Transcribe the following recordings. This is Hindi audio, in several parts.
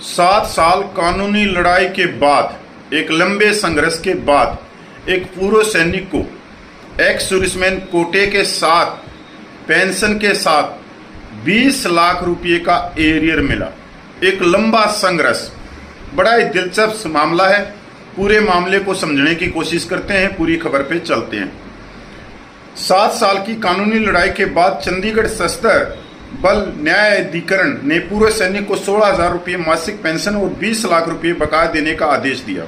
7 साल कानूनी लड़ाई के बाद, एक लंबे संघर्ष के बाद एक पूर्व सैनिक को एक्स सर्विसमैन कोटे के साथ, पेंशन के साथ 20 लाख रुपए का एरियर मिला। एक लंबा संघर्ष, बड़ा ही दिलचस्प मामला है। पूरे मामले को समझने की कोशिश करते हैं, पूरी खबर पे चलते हैं। 7 साल की कानूनी लड़ाई के बाद चंडीगढ़ सशस्त्र बल न्यायाधिकरण ने पूर्व सैनिक को 16,000 रुपये मासिक पेंशन और 20 लाख रुपये बकाया देने का आदेश दिया।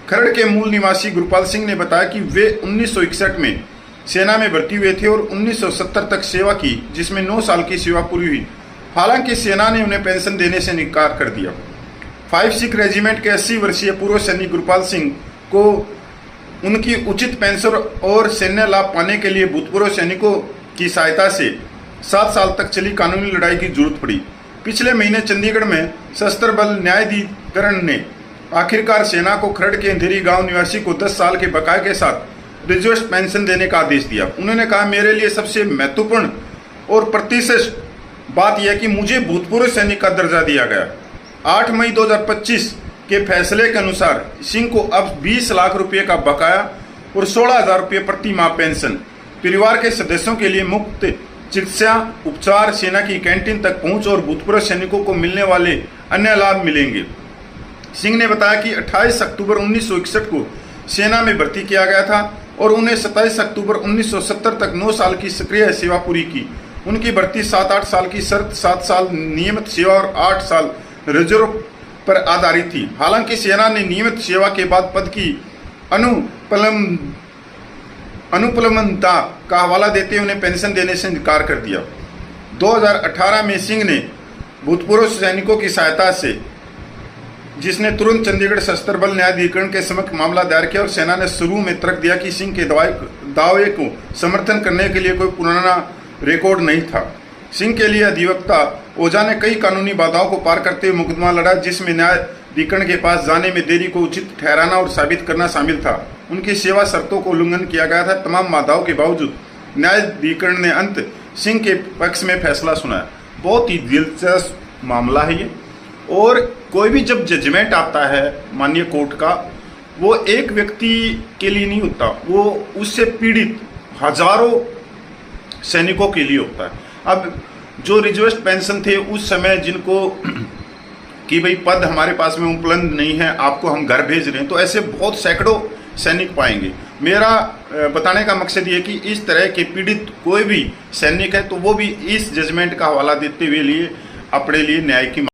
खरड़ के मूल निवासी गुरपाल सिंह ने बताया कि वे 1961 में सेना में भर्ती हुए थे और 1970 तक सेवा की, जिसमें 9 साल की सेवा पूरी हुई। हालांकि सेना ने उन्हें पेंशन देने से इनकार कर दिया। 5 सिख रेजिमेंट के 80 वर्षीय पूर्व सैनिक गुरपाल सिंह को उनकी उचित पेंशन और सैन्य लाभ पाने के लिए भूतपूर्व सैनिकों की सहायता से 7 साल तक चली कानूनी लड़ाई की जरूरत पड़ी। पिछले महीने चंडीगढ़ में सशस्त्र बल न्यायाधिकरण ने आखिरकार सेना को खरड़ के अंधेरी गांव निवासी को 10 साल के बकाये के साथ रिजर्व पेंशन देने का आदेश दिया। उन्होंने कहा, मेरे लिए सबसे महत्वपूर्ण और प्रतिष्ठित बात यह कि मुझे भूतपूर्व सैनिक का दर्जा दिया गया। 8 मई 2025 के फैसले के अनुसार सिंह को अब 20 लाख रुपये का बकाया और 16,000 रुपये प्रति माह पेंशन, परिवार के सदस्यों के लिए मुफ्त चिकित्सा उपचार, सेना की कैंटीन तक पहुंच और भूतपूर्व सैनिकों को मिलने वाले अन्य लाभ मिलेंगे। सिंह ने बताया कि 28 अक्टूबर 1961 को सेना में भर्ती किया गया था और उन्हें 27 अक्टूबर 1970 तक 9 साल की सक्रिय सेवा पूरी की। उनकी भर्ती 7-8 साल की शर्त, 7 साल नियमित सेवा और 8 साल रिजर्व पर आधारित थी। हालांकि सेना ने नियमित सेवा के बाद पद की अनुपलब्धता का हवाला देते उन्हें पेंशन देने से इनकार कर दिया। 2018 में सिंह ने भूतपूर्व सैनिकों की सहायता से, जिसने तुरंत चंडीगढ़ सशस्त्र बल न्यायाधिकरण के समक्ष मामला दायर किया और सेना ने शुरू में तर्क दिया कि सिंह के दावे को समर्थन करने के लिए कोई पुराना रिकॉर्ड नहीं था। सिंह के लिए अधिवक्ता ओझा ने कई कानूनी बाधाओं को पार करते हुए मुकदमा लड़ा, जिसमें न्यायाधिकरण के पास जाने में देरी को उचित ठहराना और साबित करना शामिल था। उनकी सेवा शर्तों को उल्लंघन किया गया था। तमाम बाधाओं के बावजूद न्यायाधिकरण ने अंत सिंह के पक्ष में फैसला सुनाया। बहुत ही दिलचस्प मामला है ये। और कोई भी जब जजमेंट आता है माननीय कोर्ट का, वो एक व्यक्ति के लिए नहीं होता, वो उससे पीड़ित हजारों सैनिकों के लिए होता है। अब जो रिजर्व पेंशन थे उस समय, जिनको कि भाई पद हमारे पास में उपलब्ध नहीं है, आपको हम घर भेज रहे हैं, तो ऐसे बहुत सैकड़ों सैनिक पाएंगे। मेरा बताने का मकसद ये कि इस तरह के पीड़ित कोई भी सैनिक है तो वो भी इस जजमेंट का हवाला देते हुए लिए अपने लिए न्याय की